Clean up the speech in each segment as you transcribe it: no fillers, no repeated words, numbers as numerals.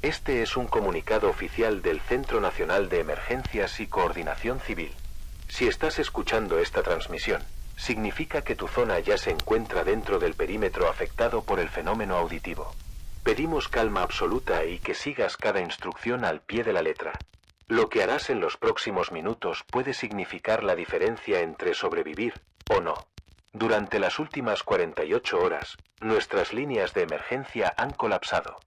Este es un comunicado oficial del Centro Nacional de Emergencias y Coordinación Civil. Si estás escuchando esta transmisión, significa que tu zona ya se encuentra dentro del perímetro afectado por el fenómeno auditivo. Pedimos calma absoluta y que sigas cada instrucción al pie de la letra. Lo que harás en los próximos minutos puede significar la diferencia entre sobrevivir o no. Durante las últimas 48 horas, nuestras líneas de emergencia han colapsado.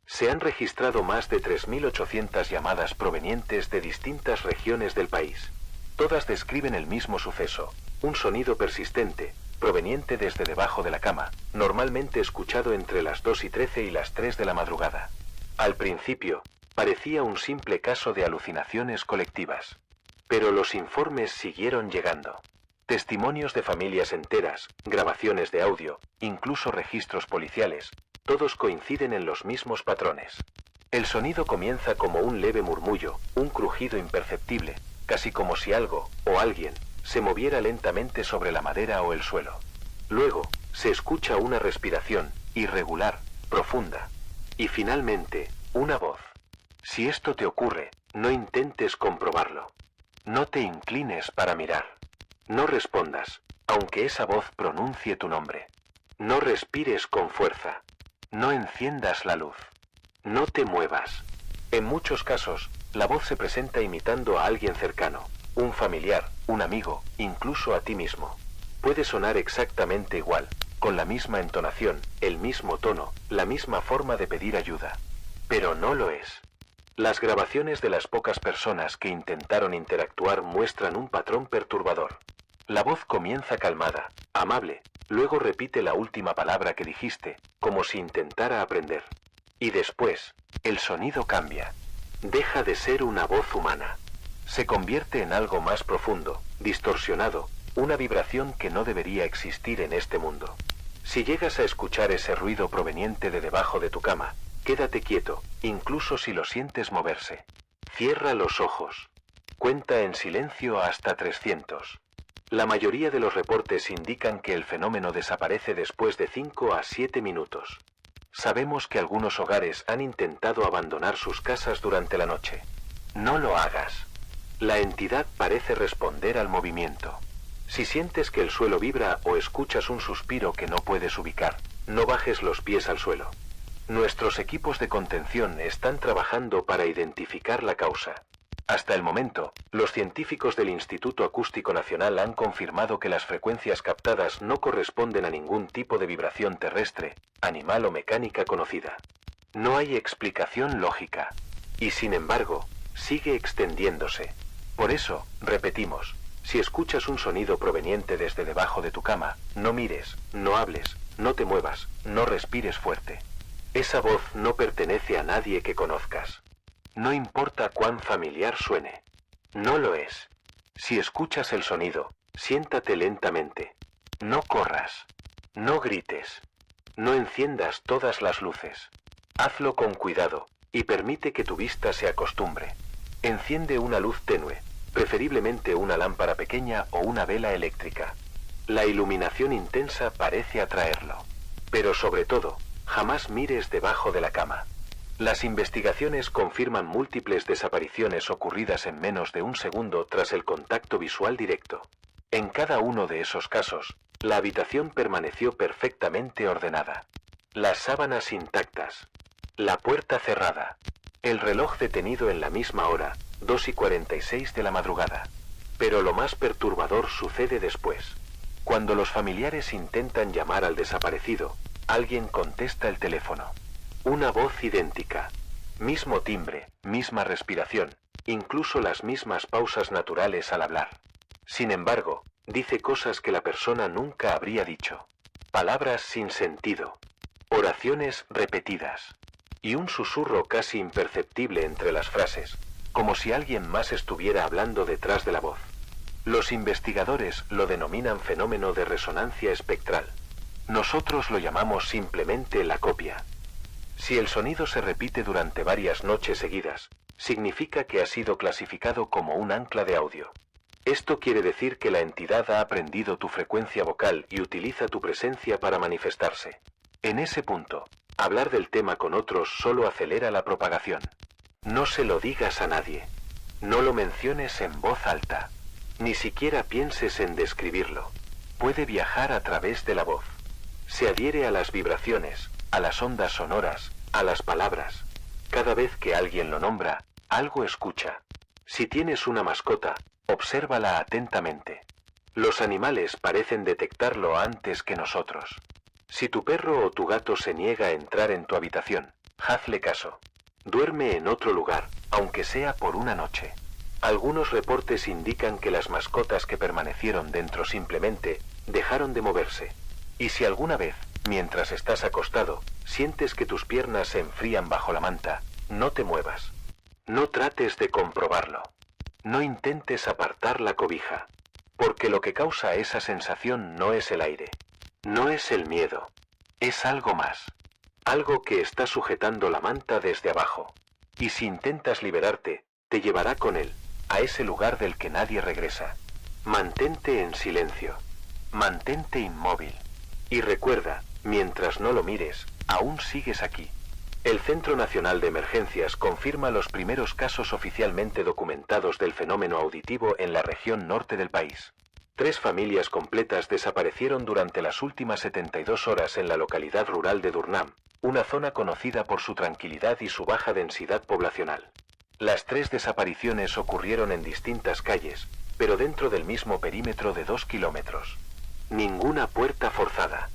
Se han registrado más de 3.800 llamadas provenientes de distintas regiones del país. Todas describen el mismo suceso, un sonido persistente, proveniente desde debajo de la cama, normalmente escuchado entre las 2:13 y las 3 de la madrugada. Al principio, parecía un simple caso de alucinaciones colectivas. Pero los informes siguieron llegando. Testimonios de familias enteras, grabaciones de audio, incluso registros policiales, todos coinciden en los mismos patrones. El sonido comienza como un leve murmullo, un crujido imperceptible, casi como si algo, o alguien, se moviera lentamente sobre la madera o el suelo. Luego, se escucha una respiración, irregular, profunda. Y finalmente, una voz. Si esto te ocurre, no intentes comprobarlo. No te inclines para mirar. No respondas, aunque esa voz pronuncie tu nombre. No respires con fuerza. No enciendas la luz. No te muevas. En muchos casos, la voz se presenta imitando a alguien cercano, un familiar, un amigo, incluso a ti mismo. Puede sonar exactamente igual, con la misma entonación, el mismo tono, la misma forma de pedir ayuda. Pero no lo es. Las grabaciones de las pocas personas que intentaron interactuar muestran un patrón perturbador. La voz comienza calmada, amable, luego repite la última palabra que dijiste, como si intentara aprender. Y después, el sonido cambia. Deja de ser una voz humana. Se convierte en algo más profundo, distorsionado, una vibración que no debería existir en este mundo. Si llegas a escuchar ese ruido proveniente de debajo de tu cama, quédate quieto, incluso si lo sientes moverse. Cierra los ojos. Cuenta en silencio hasta 300. La mayoría de los reportes indican que el fenómeno desaparece después de 5 a 7 minutos. Sabemos que algunos hogares han intentado abandonar sus casas durante la noche. No lo hagas. La entidad parece responder al movimiento. Si sientes que el suelo vibra o escuchas un suspiro que no puedes ubicar, no bajes los pies al suelo. Nuestros equipos de contención están trabajando para identificar la causa. Hasta el momento, los científicos del Instituto Acústico Nacional han confirmado que las frecuencias captadas no corresponden a ningún tipo de vibración terrestre, animal o mecánica conocida. No hay explicación lógica. Y sin embargo, sigue extendiéndose. Por eso, repetimos, si escuchas un sonido proveniente desde debajo de tu cama, no mires, no hables, no te muevas, no respires fuerte. Esa voz no pertenece a nadie que conozcas. No importa cuán familiar suene. No lo es. Si escuchas el sonido, siéntate lentamente. No corras. No grites. No enciendas todas las luces. Hazlo con cuidado, y permite que tu vista se acostumbre. Enciende una luz tenue, preferiblemente una lámpara pequeña o una vela eléctrica. La iluminación intensa parece atraerlo. Pero sobre todo, jamás mires debajo de la cama. Las investigaciones confirman múltiples desapariciones ocurridas en menos de un segundo tras el contacto visual directo. En cada uno de esos casos, la habitación permaneció perfectamente ordenada. Las sábanas intactas. La puerta cerrada. El reloj detenido en la misma hora, 2:46 de la madrugada. Pero lo más perturbador sucede después. Cuando los familiares intentan llamar al desaparecido, alguien contesta el teléfono. Una voz idéntica. Mismo timbre, misma respiración, incluso las mismas pausas naturales al hablar. Sin embargo, dice cosas que la persona nunca habría dicho. Palabras sin sentido. Oraciones repetidas. Y un susurro casi imperceptible entre las frases, como si alguien más estuviera hablando detrás de la voz. Los investigadores lo denominan fenómeno de resonancia espectral. Nosotros lo llamamos simplemente la copia. Si el sonido se repite durante varias noches seguidas, significa que ha sido clasificado como un ancla de audio. Esto quiere decir que la entidad ha aprendido tu frecuencia vocal y utiliza tu presencia para manifestarse. En ese punto, Hablar del tema con otros solo acelera la propagación. No se lo digas a nadie. No lo menciones en voz alta. Ni siquiera pienses en describirlo. Puede viajar a través de la voz. Se adhiere a las vibraciones, a las ondas sonoras, a las palabras. Cada vez que alguien lo nombra, algo escucha. Si tienes una mascota, obsérvala atentamente. Los animales parecen detectarlo antes que nosotros. Si tu perro o tu gato se niega a entrar en tu habitación, hazle caso. Duerme en otro lugar, aunque sea por una noche. Algunos reportes indican que las mascotas que permanecieron dentro simplemente dejaron de moverse. Y si alguna vez, mientras estás acostado, sientes que tus piernas se enfrían bajo la manta, no te muevas. No trates de comprobarlo. No intentes apartar la cobija. Porque lo que causa esa sensación no es el aire. No es el miedo. Es algo más. Algo que está sujetando la manta desde abajo. Y si intentas liberarte, te llevará con él, a ese lugar del que nadie regresa. Mantente en silencio. Mantente inmóvil. Y recuerda, mientras no lo mires, aún sigues aquí. El Centro Nacional de Emergencias confirma los primeros casos oficialmente documentados del fenómeno auditivo en la región norte del país. 3 familias completas desaparecieron durante las últimas 72 horas en la localidad rural de Durnam, una zona conocida por su tranquilidad y su baja densidad poblacional. Las 3 desapariciones ocurrieron en distintas calles, pero dentro del mismo perímetro de 2 kilómetros. Ninguna puerta forzada.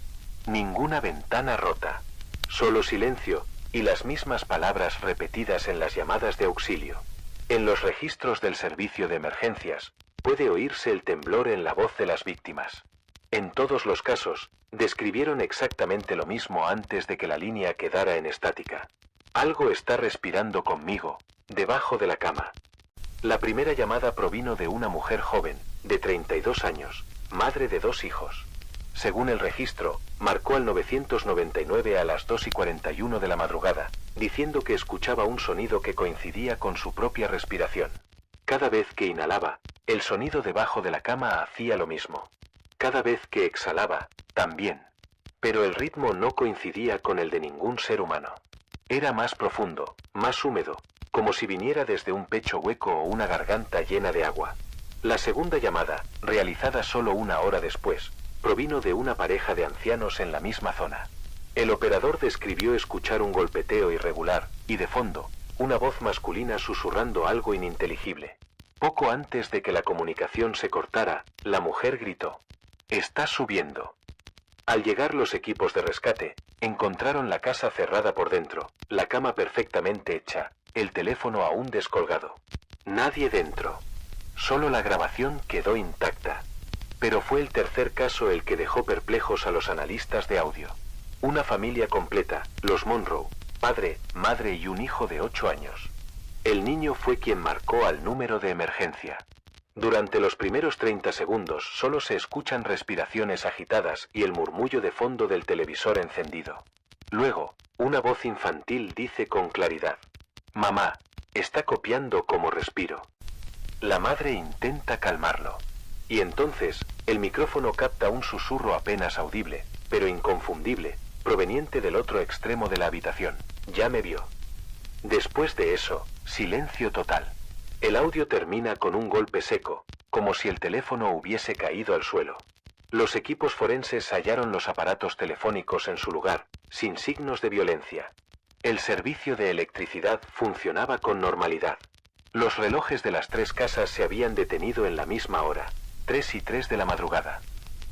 Ninguna ventana rota. Solo silencio y las mismas palabras repetidas en las llamadas de auxilio. En los registros del servicio de emergencias, puede oírse el temblor en la voz de las víctimas. En todos los casos, describieron exactamente lo mismo antes de que la línea quedara en estática. Algo está respirando conmigo, debajo de la cama. La primera llamada provino de una mujer joven, de 32 años, madre de 2 hijos. Según el registro, marcó al 999 a las 2:41 de la madrugada, diciendo que escuchaba un sonido que coincidía con su propia respiración. Cada vez que inhalaba, el sonido debajo de la cama hacía lo mismo. Cada vez que exhalaba, también. Pero el ritmo no coincidía con el de ningún ser humano. Era más profundo, más húmedo, como si viniera desde un pecho hueco o una garganta llena de agua. La segunda llamada, realizada solo una hora después, provino de una pareja de ancianos en la misma zona. El operador describió escuchar un golpeteo irregular, y de fondo, una voz masculina susurrando algo ininteligible. Poco antes de que la comunicación se cortara, la mujer gritó: «¡Está subiendo!». Al llegar los equipos de rescate, encontraron la casa cerrada por dentro, la cama perfectamente hecha, el teléfono aún descolgado. Nadie dentro. Solo la grabación quedó intacta. Pero fue el tercer caso el que dejó perplejos a los analistas de audio. Una familia completa, los Monroe, padre, madre y un hijo de 8 años. El niño fue quien marcó al número de emergencia. Durante los primeros 30 segundos solo se escuchan respiraciones agitadas y el murmullo de fondo del televisor encendido. Luego, una voz infantil dice con claridad: «Mamá, está copiando cómo respiro». La madre intenta calmarlo. Y entonces, el micrófono capta un susurro apenas audible, pero inconfundible, proveniente del otro extremo de la habitación: «Ya me vio». Después de eso, silencio total. El audio termina con un golpe seco, como si el teléfono hubiese caído al suelo. Los equipos forenses hallaron los aparatos telefónicos en su lugar, sin signos de violencia. El servicio de electricidad funcionaba con normalidad. Los relojes de las 3 casas se habían detenido en la misma hora, 3:03 de la madrugada.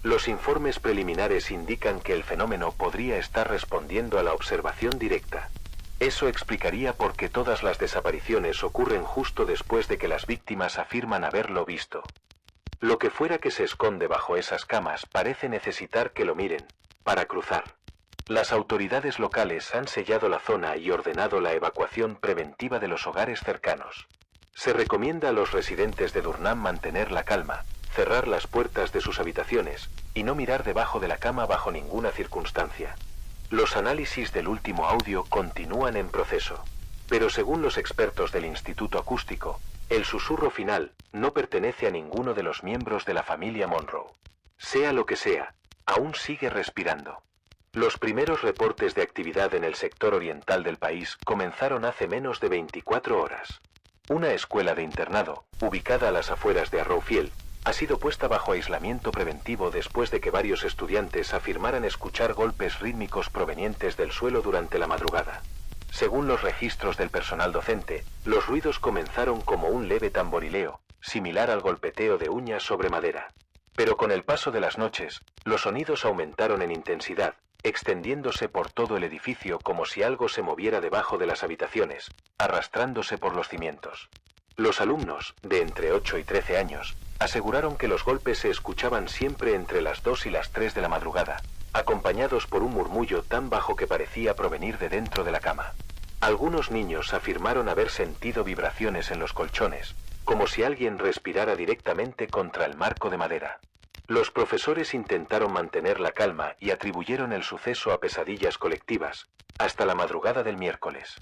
Los informes preliminares indican que el fenómeno podría estar respondiendo a la observación directa. Eso explicaría por qué todas las desapariciones ocurren justo después de que las víctimas afirman haberlo visto. Lo que fuera que se esconde bajo esas camas parece necesitar que lo miren, para cruzar. Las autoridades locales han sellado la zona y ordenado la evacuación preventiva de los hogares cercanos. Se recomienda a los residentes de Durnam mantener la calma, cerrar las puertas de sus habitaciones, y no mirar debajo de la cama bajo ninguna circunstancia. Los análisis del último audio continúan en proceso, pero según los expertos del Instituto Acústico, el susurro final no pertenece a ninguno de los miembros de la familia Monroe. Sea lo que sea, aún sigue respirando. Los primeros reportes de actividad en el sector oriental del país comenzaron hace menos de 24 horas. Una escuela de internado, ubicada a las afueras de Arrowfield, ha sido puesta bajo aislamiento preventivo después de que varios estudiantes afirmaran escuchar golpes rítmicos provenientes del suelo durante la madrugada. Según los registros del personal docente, los ruidos comenzaron como un leve tamborileo, similar al golpeteo de uñas sobre madera. Pero con el paso de las noches, los sonidos aumentaron en intensidad, extendiéndose por todo el edificio como si algo se moviera debajo de las habitaciones, arrastrándose por los cimientos. Los alumnos, de entre 8 y 13 años, aseguraron que los golpes se escuchaban siempre entre las 2 y las 3 de la madrugada, acompañados por un murmullo tan bajo que parecía provenir de dentro de la cama. Algunos niños afirmaron haber sentido vibraciones en los colchones, como si alguien respirara directamente contra el marco de madera. Los profesores intentaron mantener la calma y atribuyeron el suceso a pesadillas colectivas, hasta la madrugada del miércoles.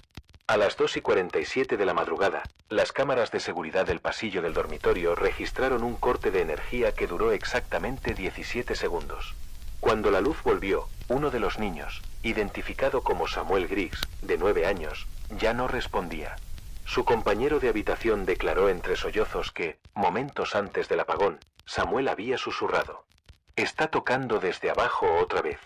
A las 2:47 de la madrugada, las cámaras de seguridad del pasillo del dormitorio registraron un corte de energía que duró exactamente 17 segundos. Cuando la luz volvió, uno de los niños, identificado como Samuel Griggs, de 9 años, ya no respondía. Su compañero de habitación declaró entre sollozos que, momentos antes del apagón, Samuel había susurrado: «Está tocando desde abajo otra vez».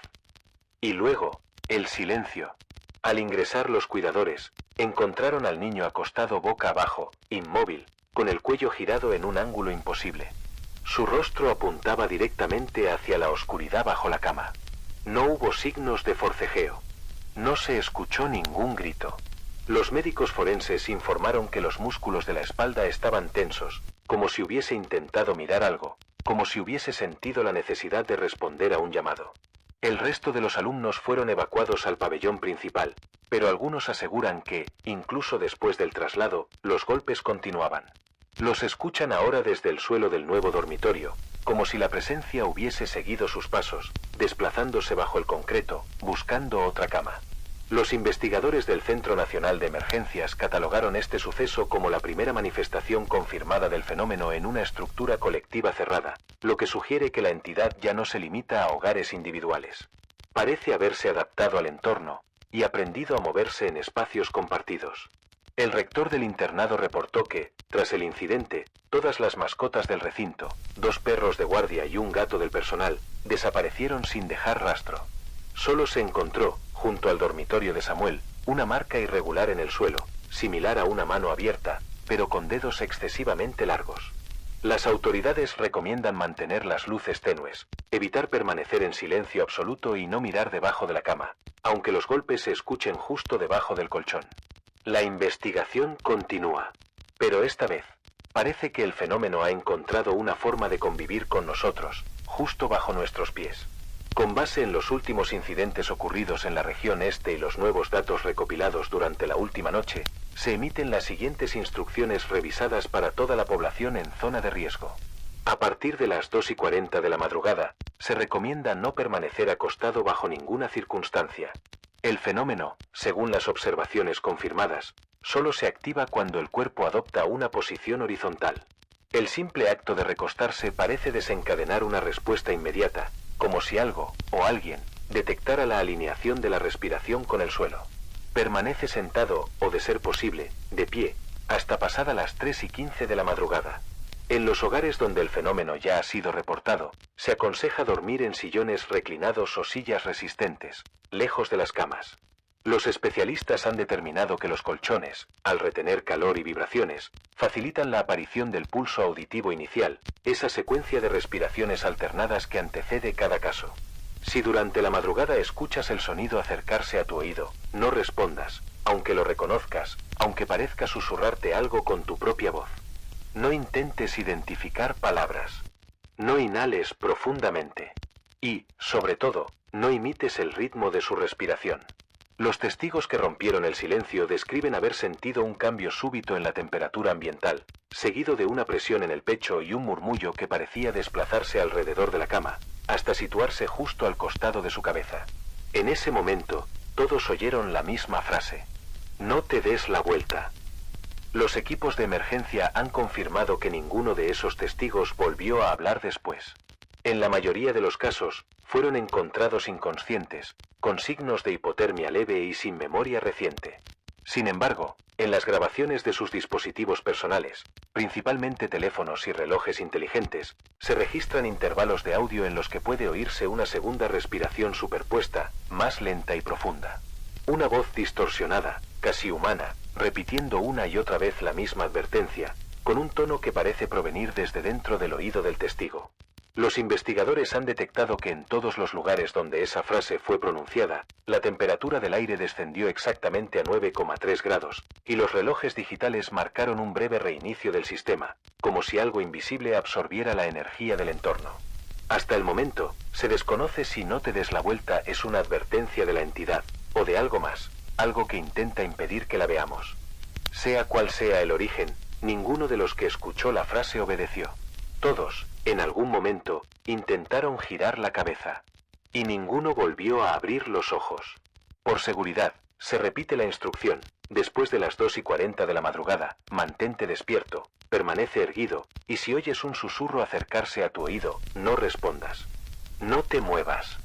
Y luego, el silencio. Al ingresar los cuidadores, encontraron al niño acostado boca abajo, inmóvil, con el cuello girado en un ángulo imposible. Su rostro apuntaba directamente hacia la oscuridad bajo la cama. No hubo signos de forcejeo. No se escuchó ningún grito. Los médicos forenses informaron que los músculos de la espalda estaban tensos, como si hubiese intentado mirar algo, como si hubiese sentido la necesidad de responder a un llamado. El resto de los alumnos fueron evacuados al pabellón principal, pero algunos aseguran que, incluso después del traslado, los golpes continuaban. Los escuchan ahora desde el suelo del nuevo dormitorio, como si la presencia hubiese seguido sus pasos, desplazándose bajo el concreto, buscando otra cama. Los investigadores del Centro Nacional de Emergencias catalogaron este suceso como la primera manifestación confirmada del fenómeno en una estructura colectiva cerrada, lo que sugiere que la entidad ya no se limita a hogares individuales. Parece haberse adaptado al entorno y aprendido a moverse en espacios compartidos. El rector del internado reportó que, tras el incidente, todas las mascotas del recinto, 2 perros de guardia y un gato del personal, desaparecieron sin dejar rastro. Solo se encontró, junto al dormitorio de Samuel, una marca irregular en el suelo, similar a una mano abierta, pero con dedos excesivamente largos. Las autoridades recomiendan mantener las luces tenues, evitar permanecer en silencio absoluto y no mirar debajo de la cama, aunque los golpes se escuchen justo debajo del colchón. La investigación continúa, pero esta vez, parece que el fenómeno ha encontrado una forma de convivir con nosotros, justo bajo nuestros pies. Con base en los últimos incidentes ocurridos en la región este y los nuevos datos recopilados durante la última noche, se emiten las siguientes instrucciones revisadas para toda la población en zona de riesgo. A partir de las 2:40 de la madrugada, se recomienda no permanecer acostado bajo ninguna circunstancia. El fenómeno, según las observaciones confirmadas, solo se activa cuando el cuerpo adopta una posición horizontal. El simple acto de recostarse parece desencadenar una respuesta inmediata, como si algo, o alguien, detectara la alineación de la respiración con el suelo. Permanece sentado, o de ser posible, de pie, hasta pasada las 3:15 de la madrugada. En los hogares donde el fenómeno ya ha sido reportado, se aconseja dormir en sillones reclinados o sillas resistentes, lejos de las camas. Los especialistas han determinado que los colchones, al retener calor y vibraciones, facilitan la aparición del pulso auditivo inicial, esa secuencia de respiraciones alternadas que antecede cada caso. Si durante la madrugada escuchas el sonido acercarse a tu oído, no respondas, aunque lo reconozcas, aunque parezca susurrarte algo con tu propia voz. No intentes identificar palabras. No inhales profundamente. Y, sobre todo, no imites el ritmo de su respiración. Los testigos que rompieron el silencio describen haber sentido un cambio súbito en la temperatura ambiental, seguido de una presión en el pecho y un murmullo que parecía desplazarse alrededor de la cama, hasta situarse justo al costado de su cabeza. En ese momento, todos oyeron la misma frase: «No te des la vuelta». Los equipos de emergencia han confirmado que ninguno de esos testigos volvió a hablar después. En la mayoría de los casos, fueron encontrados inconscientes, con signos de hipotermia leve y sin memoria reciente. Sin embargo, en las grabaciones de sus dispositivos personales, principalmente teléfonos y relojes inteligentes, se registran intervalos de audio en los que puede oírse una segunda respiración superpuesta, más lenta y profunda. Una voz distorsionada, casi humana, repitiendo una y otra vez la misma advertencia, con un tono que parece provenir desde dentro del oído del testigo. Los investigadores han detectado que en todos los lugares donde esa frase fue pronunciada, la temperatura del aire descendió exactamente a 9,3 grados, y los relojes digitales marcaron un breve reinicio del sistema, como si algo invisible absorbiera la energía del entorno. Hasta el momento, se desconoce si "no te des la vuelta" es una advertencia de la entidad, o de algo más, algo que intenta impedir que la veamos. Sea cual sea el origen, ninguno de los que escuchó la frase obedeció. Todos, en algún momento, intentaron girar la cabeza. Y ninguno volvió a abrir los ojos. Por seguridad, se repite la instrucción: después de las 2:40 de la madrugada, mantente despierto, permanece erguido, y si oyes un susurro acercarse a tu oído, no respondas. No te muevas.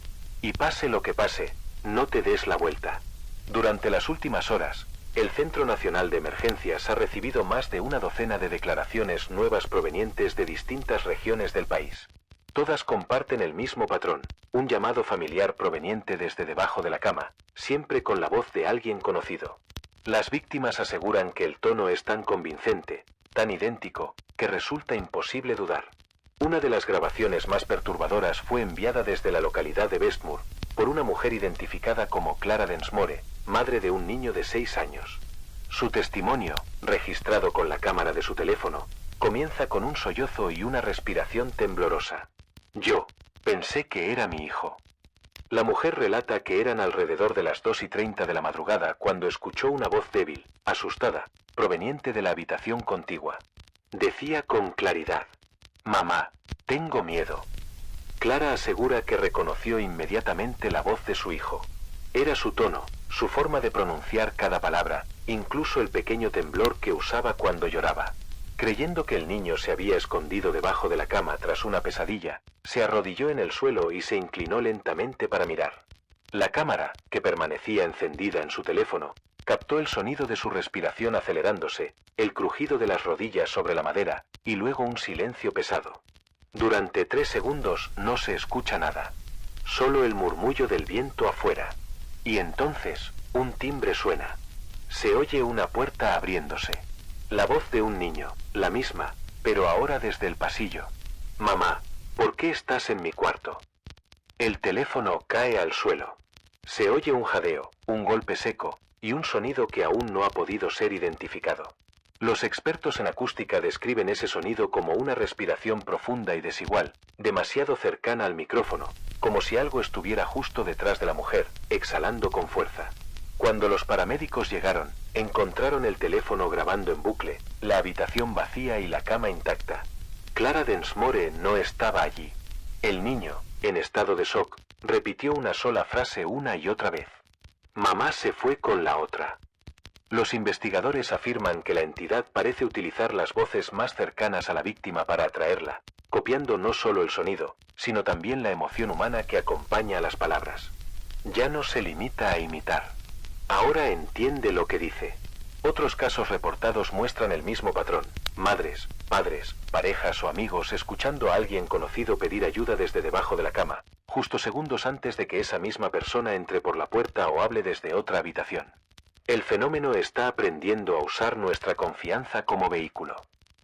Y pase lo que pase, no te des la vuelta. Durante las últimas horas, el Centro Nacional de Emergencias ha recibido más de una docena de declaraciones nuevas provenientes de distintas regiones del país. Todas comparten el mismo patrón, un llamado familiar proveniente desde debajo de la cama, siempre con la voz de alguien conocido. Las víctimas aseguran que el tono es tan convincente, tan idéntico, que resulta imposible dudar. Una de las grabaciones más perturbadoras fue enviada desde la localidad de Westmoor, por una mujer identificada como Clara Densmore, madre de un niño de 6 años. Su testimonio, registrado con la cámara de su teléfono, comienza con un sollozo y una respiración temblorosa. Yo pensé que era mi hijo. La mujer relata que eran alrededor de las 2:30 de la madrugada cuando escuchó una voz débil, asustada, proveniente de la habitación contigua. Decía con claridad: «Mamá, tengo miedo». Clara asegura que reconoció inmediatamente la voz de su hijo. Era su tono, su forma de pronunciar cada palabra, incluso el pequeño temblor que usaba cuando lloraba. Creyendo que el niño se había escondido debajo de la cama tras una pesadilla, se arrodilló en el suelo y se inclinó lentamente para mirar. La cámara, que permanecía encendida en su teléfono, captó el sonido de su respiración acelerándose, el crujido de las rodillas sobre la madera, y luego un silencio pesado. Durante 3 segundos no se escucha nada. Solo el murmullo del viento afuera. Y entonces, un timbre suena. Se oye una puerta abriéndose. La voz de un niño, la misma, pero ahora desde el pasillo. «Mamá, ¿por qué estás en mi cuarto?» El teléfono cae al suelo. Se oye un jadeo, un golpe seco, y un sonido que aún no ha podido ser identificado. Los expertos en acústica describen ese sonido como una respiración profunda y desigual, demasiado cercana al micrófono, como si algo estuviera justo detrás de la mujer, exhalando con fuerza. Cuando los paramédicos llegaron, encontraron el teléfono grabando en bucle, la habitación vacía y la cama intacta. Clara Densmore no estaba allí. El niño, en estado de shock, repitió una sola frase una y otra vez. «Mamá se fue con la otra». Los investigadores afirman que la entidad parece utilizar las voces más cercanas a la víctima para atraerla, copiando no solo el sonido, sino también la emoción humana que acompaña a las palabras. Ya no se limita a imitar. Ahora entiende lo que dice. Otros casos reportados muestran el mismo patrón: madres, padres, parejas o amigos escuchando a alguien conocido pedir ayuda desde debajo de la cama, justo segundos antes de que esa misma persona entre por la puerta o hable desde otra habitación. El fenómeno está aprendiendo a usar nuestra confianza como vehículo.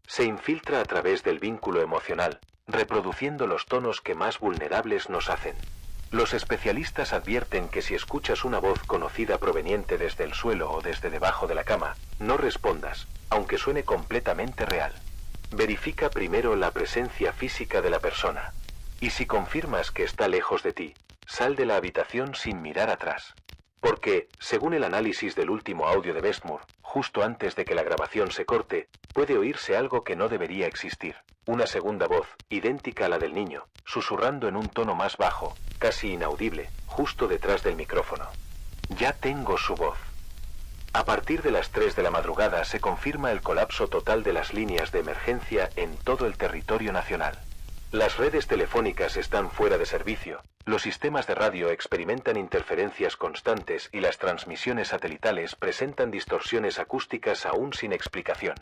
Se infiltra a través del vínculo emocional, reproduciendo los tonos que más vulnerables nos hacen. Los especialistas advierten que si escuchas una voz conocida proveniente desde el suelo o desde debajo de la cama, no respondas, aunque suene completamente real. Verifica primero la presencia física de la persona. Y si confirmas que está lejos de ti, sal de la habitación sin mirar atrás. Porque, según el análisis del último audio de Westmoor, justo antes de que la grabación se corte, puede oírse algo que no debería existir. Una segunda voz, idéntica a la del niño, susurrando en un tono más bajo, casi inaudible, justo detrás del micrófono. Ya tengo su voz. A partir de las 3 de la madrugada se confirma el colapso total de las líneas de emergencia en todo el territorio nacional. Las redes telefónicas están fuera de servicio, los sistemas de radio experimentan interferencias constantes y las transmisiones satelitales presentan distorsiones acústicas aún sin explicación.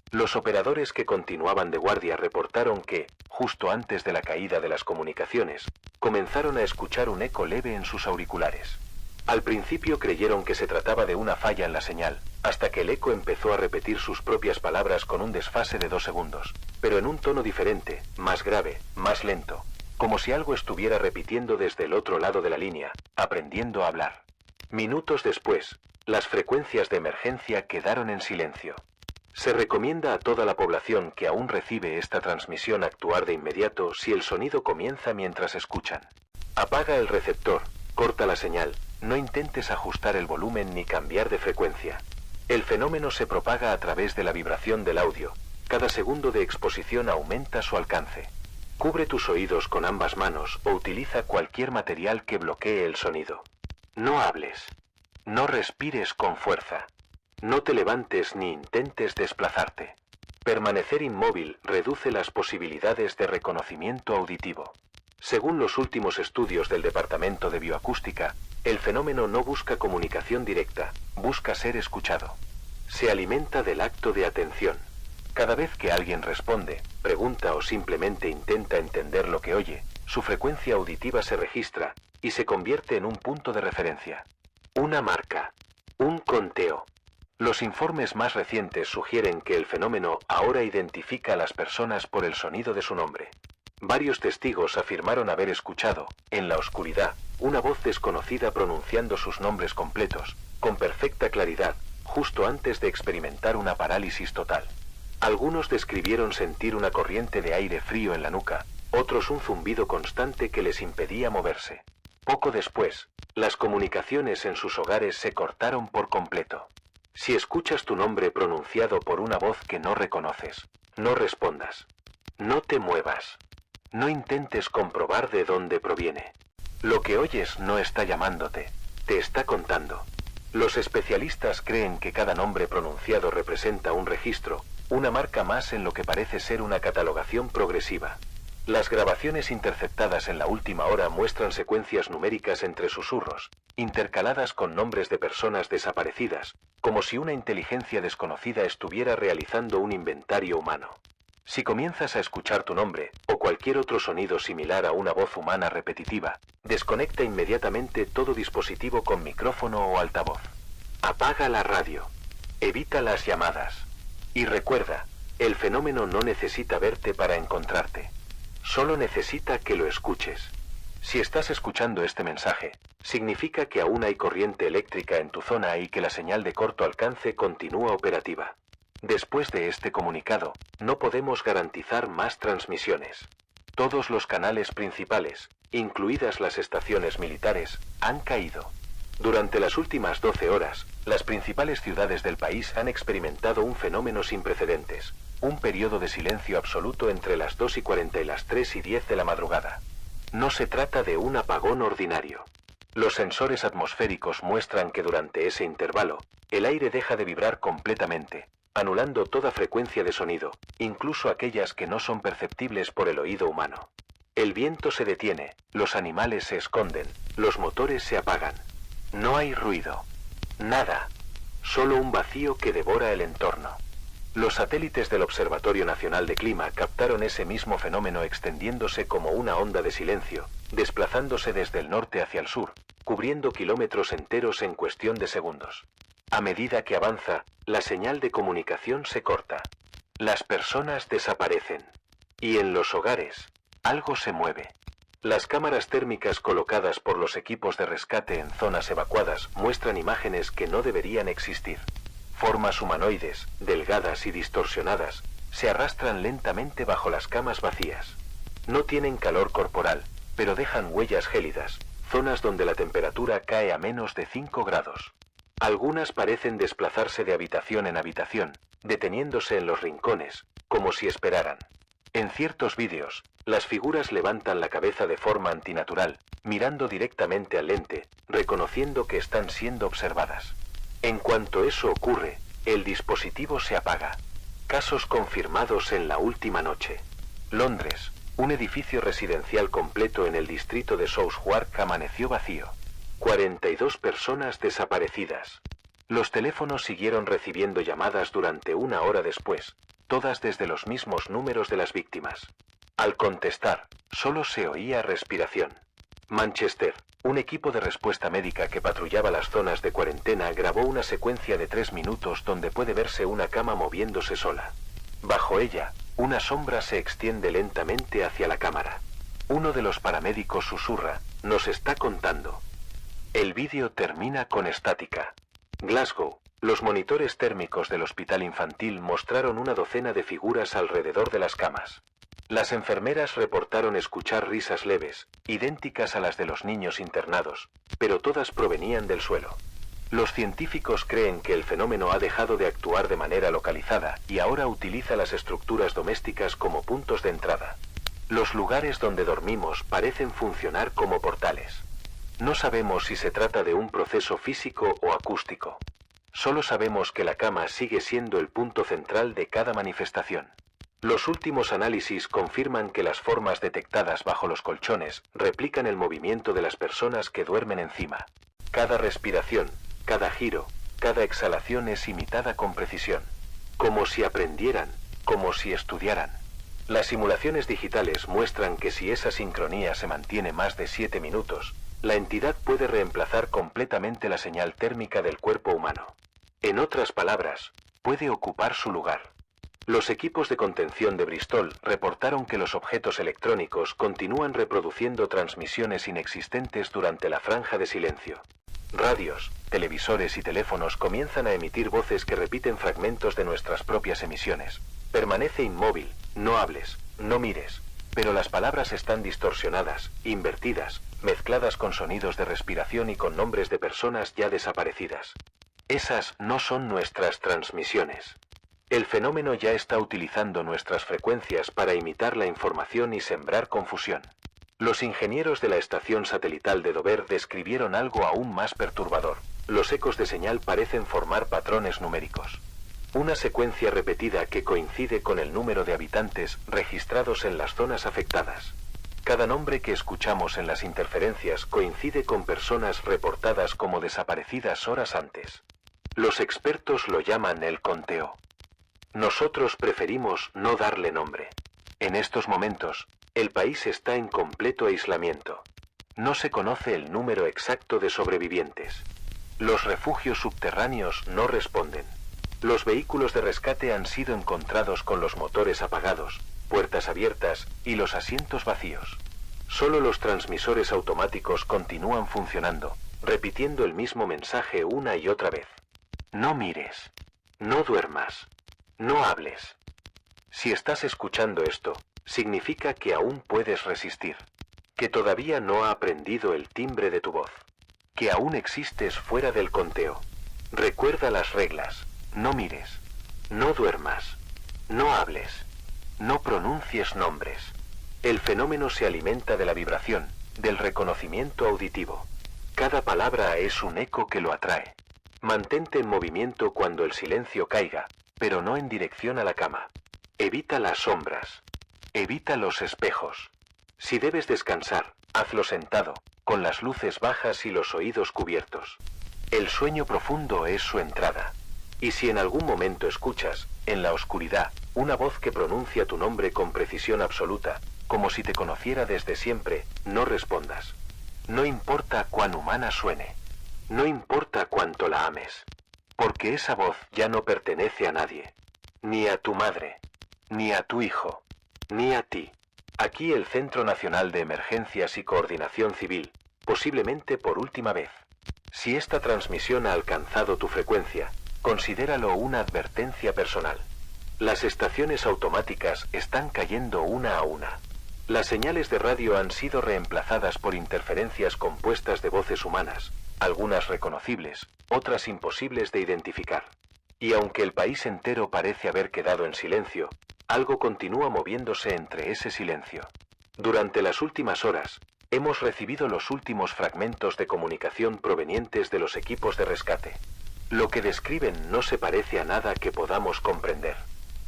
Los operadores que continuaban de guardia reportaron que, justo antes de la caída de las comunicaciones, comenzaron a escuchar un eco leve en sus auriculares. Al principio creyeron que se trataba de una falla en la señal, hasta que el eco empezó a repetir sus propias palabras con un desfase de 2 segundos, pero en un tono diferente, más grave, más lento, como si algo estuviera repitiendo desde el otro lado de la línea, aprendiendo a hablar. Minutos después, las frecuencias de emergencia quedaron en silencio. Se recomienda a toda la población que aún recibe esta transmisión actuar de inmediato si el sonido comienza mientras escuchan. Apaga el receptor, corta la señal, no intentes ajustar el volumen ni cambiar de frecuencia. El fenómeno se propaga a través de la vibración del audio. Cada segundo de exposición aumenta su alcance. Cubre tus oídos con ambas manos o utiliza cualquier material que bloquee el sonido. No hables. No respires con fuerza. No te levantes ni intentes desplazarte. Permanecer inmóvil reduce las posibilidades de reconocimiento auditivo. Según los últimos estudios del Departamento de Bioacústica, el fenómeno no busca comunicación directa, busca ser escuchado. Se alimenta del acto de atención. Cada vez que alguien responde, pregunta o simplemente intenta entender lo que oye, su frecuencia auditiva se registra y se convierte en un punto de referencia. Una marca. Un conteo. Los informes más recientes sugieren que el fenómeno ahora identifica a las personas por el sonido de su nombre. Varios testigos afirmaron haber escuchado, en la oscuridad, una voz desconocida pronunciando sus nombres completos, con perfecta claridad, justo antes de experimentar una parálisis total. Algunos describieron sentir una corriente de aire frío en la nuca, otros un zumbido constante que les impedía moverse. Poco después, las comunicaciones en sus hogares se cortaron por completo. Si escuchas tu nombre pronunciado por una voz que no reconoces, no respondas. No te muevas. No intentes comprobar de dónde proviene. Lo que oyes no está llamándote, te está contando. Los especialistas creen que cada nombre pronunciado representa un registro, una marca más en lo que parece ser una catalogación progresiva. Las grabaciones interceptadas en la última hora muestran secuencias numéricas entre susurros, intercaladas con nombres de personas desaparecidas, como si una inteligencia desconocida estuviera realizando un inventario humano. Si comienzas a escuchar tu nombre, o cualquier otro sonido similar a una voz humana repetitiva, desconecta inmediatamente todo dispositivo con micrófono o altavoz. Apaga la radio. Evita las llamadas. Y recuerda, el fenómeno no necesita verte para encontrarte. Solo necesita que lo escuches. Si estás escuchando este mensaje, significa que aún hay corriente eléctrica en tu zona y que la señal de corto alcance continúa operativa. Después de este comunicado, no podemos garantizar más transmisiones. Todos los canales principales, incluidas las estaciones militares, han caído. Durante las últimas 12 horas, las principales ciudades del país han experimentado un fenómeno sin precedentes, un periodo de silencio absoluto entre las 2:40 y las 3:10 de la madrugada. No se trata de un apagón ordinario. Los sensores atmosféricos muestran que durante ese intervalo, el aire deja de vibrar completamente, anulando toda frecuencia de sonido, incluso aquellas que no son perceptibles por el oído humano. El viento se detiene, los animales se esconden, los motores se apagan. No hay ruido. Nada. Solo un vacío que devora el entorno. Los satélites del Observatorio Nacional de Clima captaron ese mismo fenómeno extendiéndose como una onda de silencio, desplazándose desde el norte hacia el sur, cubriendo kilómetros enteros en cuestión de segundos. A medida que avanza, la señal de comunicación se corta. Las personas desaparecen. Y en los hogares, algo se mueve. Las cámaras térmicas colocadas por los equipos de rescate en zonas evacuadas muestran imágenes que no deberían existir. Formas humanoides, delgadas y distorsionadas, se arrastran lentamente bajo las camas vacías. No tienen calor corporal, pero dejan huellas gélidas, zonas donde la temperatura cae a menos de 5 grados. Algunas parecen desplazarse de habitación en habitación, deteniéndose en los rincones, como si esperaran. En ciertos vídeos, las figuras levantan la cabeza de forma antinatural, mirando directamente al lente, reconociendo que están siendo observadas. En cuanto eso ocurre, el dispositivo se apaga. Casos confirmados en la última noche. Londres, Un edificio residencial completo en el distrito de Southwark amaneció vacío. 42 personas desaparecidas. Los teléfonos siguieron recibiendo llamadas durante una hora después, todas desde los mismos números de las víctimas. Al contestar, solo se oía respiración. Manchester, un equipo de respuesta médica que patrullaba las zonas de cuarentena grabó una secuencia de 3 minutos donde puede verse una cama moviéndose sola. Bajo ella, una sombra se extiende lentamente hacia la cámara. Uno de los paramédicos susurra, «Nos está contando». El vídeo termina con estática. Glasgow, los monitores térmicos del hospital infantil mostraron una docena de figuras alrededor de las camas. Las enfermeras reportaron escuchar risas leves, idénticas a las de los niños internados, pero todas provenían del suelo. Los científicos creen que el fenómeno ha dejado de actuar de manera localizada y ahora utiliza las estructuras domésticas como puntos de entrada. Los lugares donde dormimos parecen funcionar como portales. No sabemos si se trata de un proceso físico o acústico. Solo sabemos que la cama sigue siendo el punto central de cada manifestación. Los últimos análisis confirman que las formas detectadas bajo los colchones replican el movimiento de las personas que duermen encima. Cada respiración, cada giro, cada exhalación es imitada con precisión. Como si aprendieran, como si estudiaran. Las simulaciones digitales muestran que si esa sincronía se mantiene más de 7 minutos, la entidad puede reemplazar completamente la señal térmica del cuerpo humano. En otras palabras, puede ocupar su lugar. Los equipos de contención de Bristol reportaron que los objetos electrónicos continúan reproduciendo transmisiones inexistentes durante la franja de silencio. Radios, televisores y teléfonos comienzan a emitir voces que repiten fragmentos de nuestras propias emisiones. Permanece inmóvil, no hables, no mires. Pero las palabras están distorsionadas, invertidas, mezcladas con sonidos de respiración y con nombres de personas ya desaparecidas. Esas no son nuestras transmisiones. El fenómeno ya está utilizando nuestras frecuencias para imitar la información y sembrar confusión. Los ingenieros de la estación satelital de Dover describieron algo aún más perturbador. Los ecos de señal parecen formar patrones numéricos. Una secuencia repetida que coincide con el número de habitantes registrados en las zonas afectadas. Cada nombre que escuchamos en las interferencias coincide con personas reportadas como desaparecidas horas antes. Los expertos lo llaman el conteo. Nosotros preferimos no darle nombre. En estos momentos, el país está en completo aislamiento. No se conoce el número exacto de sobrevivientes. Los refugios subterráneos no responden. Los vehículos de rescate han sido encontrados con los motores apagados, puertas abiertas y los asientos vacíos. Solo los transmisores automáticos continúan funcionando, repitiendo el mismo mensaje una y otra vez. No mires. No duermas. No hables. Si estás escuchando esto, significa que aún puedes resistir. Que todavía no ha aprendido el timbre de tu voz. Que aún existes fuera del conteo. Recuerda las reglas. No mires. No duermas. No hables. No pronuncies nombres. El fenómeno se alimenta de la vibración, del reconocimiento auditivo. Cada palabra es un eco que lo atrae. Mantente en movimiento cuando el silencio caiga, pero no en dirección a la cama. Evita las sombras. Evita los espejos. Si debes descansar, hazlo sentado, con las luces bajas y los oídos cubiertos. El sueño profundo es su entrada. Y si en algún momento escuchas, en la oscuridad, una voz que pronuncia tu nombre con precisión absoluta, como si te conociera desde siempre, no respondas. No importa cuán humana suene. No importa cuánto la ames. Porque esa voz ya no pertenece a nadie. Ni a tu madre. Ni a tu hijo. Ni a ti. Aquí el Centro Nacional de Emergencias y Coordinación Civil, posiblemente por última vez. Si esta transmisión ha alcanzado tu frecuencia, considéralo una advertencia personal. Las estaciones automáticas están cayendo una a una. Las señales de radio han sido reemplazadas por interferencias compuestas de voces humanas, algunas reconocibles, otras imposibles de identificar. Y aunque el país entero parece haber quedado en silencio, algo continúa moviéndose entre ese silencio. Durante las últimas horas, hemos recibido los últimos fragmentos de comunicación provenientes de los equipos de rescate. Lo que describen no se parece a nada que podamos comprender.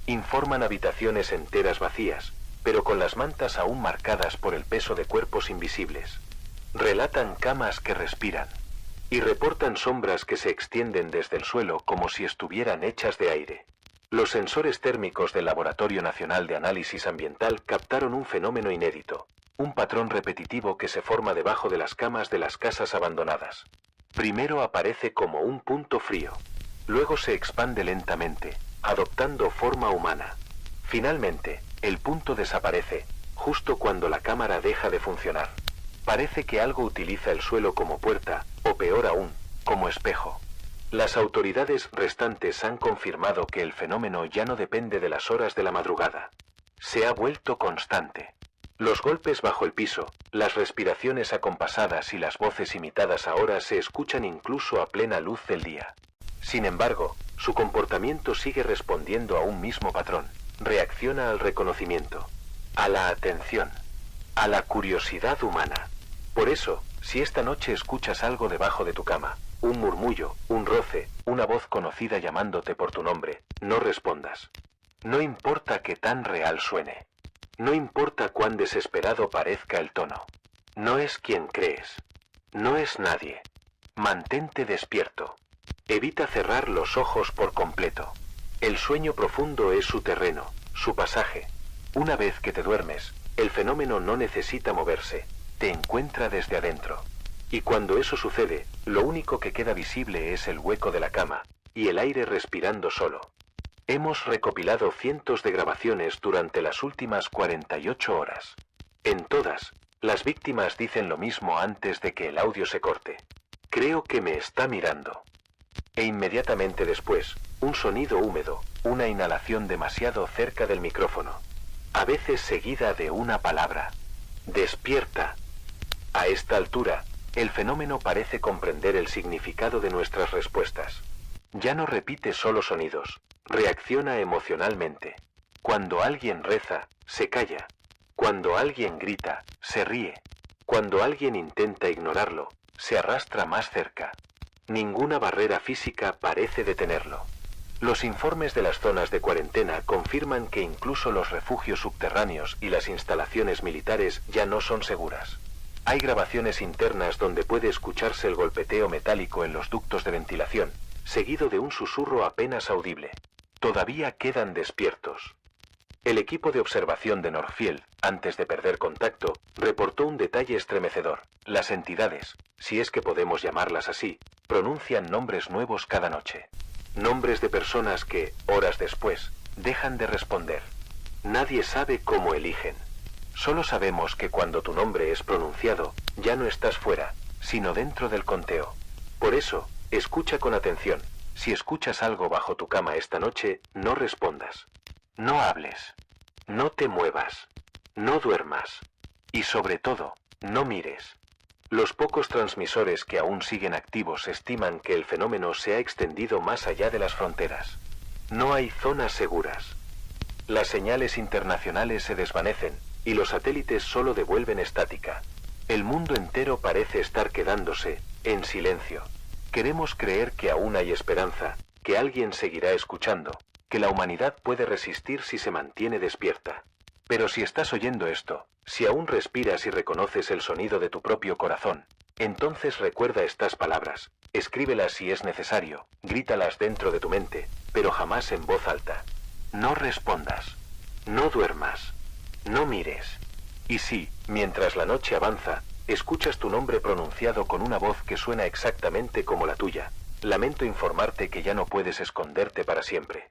Informan habitaciones enteras vacías, pero con las mantas aún marcadas por el peso de cuerpos invisibles. Relatan camas que respiran y reportan sombras que se extienden desde el suelo como si estuvieran hechas de aire. Los sensores térmicos del Laboratorio Nacional de Análisis Ambiental captaron un fenómeno inédito, un patrón repetitivo que se forma debajo de las camas de las casas abandonadas. Primero aparece como un punto frío, luego se expande lentamente, adoptando forma humana. Finalmente, el punto desaparece, justo cuando la cámara deja de funcionar. Parece que algo utiliza el suelo como puerta, o peor aún, como espejo. Las autoridades restantes han confirmado que el fenómeno ya no depende de las horas de la madrugada. Se ha vuelto constante. Los golpes bajo el piso, las respiraciones acompasadas y las voces imitadas ahora se escuchan incluso a plena luz del día. Sin embargo, su comportamiento sigue respondiendo a un mismo patrón. Reacciona al reconocimiento, a la atención, a la curiosidad humana. Por eso, si esta noche escuchas algo debajo de tu cama, un murmullo, un roce, una voz conocida llamándote por tu nombre, no respondas. No importa qué tan real suene. No importa cuán desesperado parezca el tono. No es quien crees. No es nadie. Mantente despierto. Evita cerrar los ojos por completo. El sueño profundo es su terreno, su pasaje. Una vez que te duermes, el fenómeno no necesita moverse, te encuentra desde adentro. Y cuando eso sucede, lo único que queda visible es el hueco de la cama, y el aire respirando solo. Hemos recopilado cientos de grabaciones durante las últimas 48 horas. En todas, las víctimas dicen lo mismo antes de que el audio se corte. Creo que me está mirando. E inmediatamente después, un sonido húmedo, una inhalación demasiado cerca del micrófono. A veces seguida de una palabra. Despierta. A esta altura, el fenómeno parece comprender el significado de nuestras respuestas. Ya no repite solo sonidos, reacciona emocionalmente. Cuando alguien reza, se calla. Cuando alguien grita, se ríe. Cuando alguien intenta ignorarlo, se arrastra más cerca. Ninguna barrera física parece detenerlo. Los informes de las zonas de cuarentena confirman que incluso los refugios subterráneos y las instalaciones militares ya no son seguras. Hay grabaciones internas donde puede escucharse el golpeteo metálico en los ductos de ventilación, seguido de un susurro apenas audible. Todavía quedan despiertos. El equipo de observación de Northfield, antes de perder contacto, reportó un detalle estremecedor. Las entidades, si es que podemos llamarlas así, pronuncian nombres nuevos cada noche. Nombres de personas que, horas después, dejan de responder. Nadie sabe cómo eligen. Solo sabemos que cuando tu nombre es pronunciado, ya no estás fuera, sino dentro del conteo. Por eso, escucha con atención. Si escuchas algo bajo tu cama esta noche, no respondas. No hables. No te muevas. No duermas. Y sobre todo, no mires. Los pocos transmisores que aún siguen activos estiman que el fenómeno se ha extendido más allá de las fronteras. No hay zonas seguras. Las señales internacionales se desvanecen, y los satélites solo devuelven estática. El mundo entero parece estar quedándose, en silencio. Queremos creer que aún hay esperanza, que alguien seguirá escuchando, que la humanidad puede resistir si se mantiene despierta. Pero si estás oyendo esto, si aún respiras y reconoces el sonido de tu propio corazón, entonces recuerda estas palabras, escríbelas si es necesario, grítalas dentro de tu mente, pero jamás en voz alta. No respondas. No duermas. No mires. Y si, mientras la noche avanza, escuchas tu nombre pronunciado con una voz que suena exactamente como la tuya, lamento informarte que ya no puedes esconderte para siempre.